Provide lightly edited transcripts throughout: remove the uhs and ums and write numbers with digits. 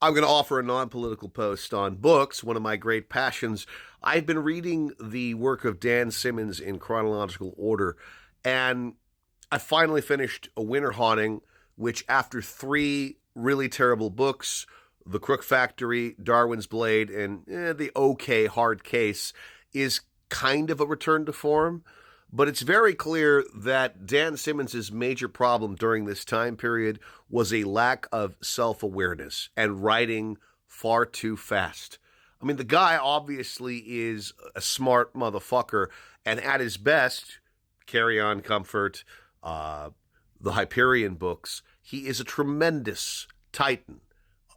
I'm going to offer a non-political post on books, one of my great passions. I've been reading the work of Dan Simmons in chronological order, and I finally finished A Winter Haunting, which after three really terrible books, The Crook Factory, Darwin's Blade, and the okay hard case, is kind of a return to form. But it's very clear that Dan Simmons' major problem during this time period was a lack of self awareness and writing far too fast. I mean, the guy obviously is a smart motherfucker, and at his best, Carry On Comfort, the Hyperion books, he is a tremendous titan,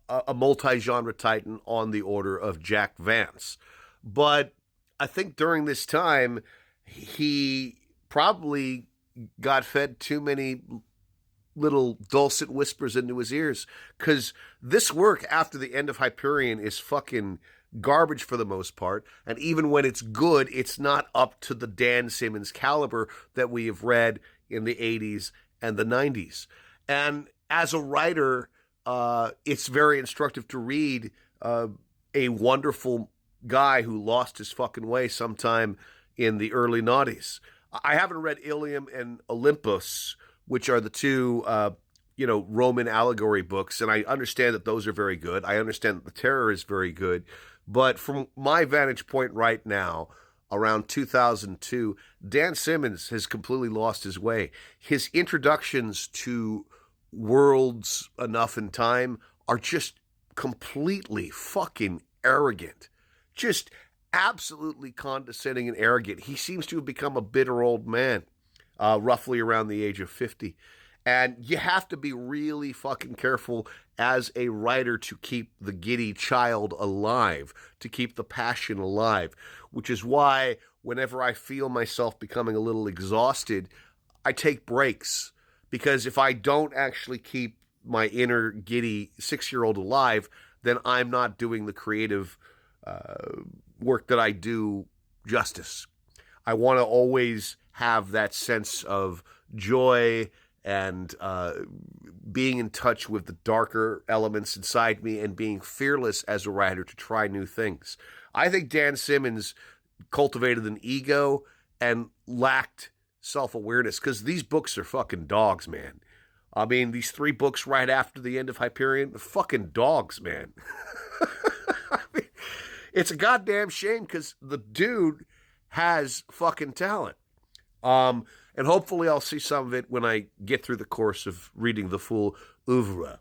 a multi genre titan on the order of Jack Vance. But I think during this time, he probably got fed too many little dulcet whispers into his ears, because this work after the end of Hyperion is fucking garbage for the most part, and even when it's good, it's not up to the Dan Simmons caliber that we have read in the 80s and the 90s. And as a writer, it's very instructive to read a wonderful guy who lost his fucking way sometime in the early noughties. I haven't read Ilium and Olympus, which are the two, Roman allegory books, and I understand that those are very good. I understand that The Terror is very good. But from my vantage point right now, around 2002, Dan Simmons has completely lost his way. His introductions to Worlds Enough in Time are just completely fucking arrogant. Just absolutely condescending and arrogant. He seems to have become a bitter old man, roughly around the age of 50. And you have to be really fucking careful as a writer to keep the giddy child alive, to keep the passion alive, which is why whenever I feel myself becoming a little exhausted, I take breaks. Because if I don't actually keep my inner giddy 6-year-old alive, then I'm not doing the creative work that I do justice. I want to always have that sense of joy and being in touch with the darker elements inside me and being fearless as a writer to try new things. I think Dan Simmons cultivated an ego and lacked self-awareness, because these books are fucking dogs, man. I mean, these 3 books right after the end of Hyperion, they're fucking dogs, man. I mean, it's a goddamn shame, because the dude has fucking talent. And hopefully I'll see some of it when I get through the course of reading the full oeuvre.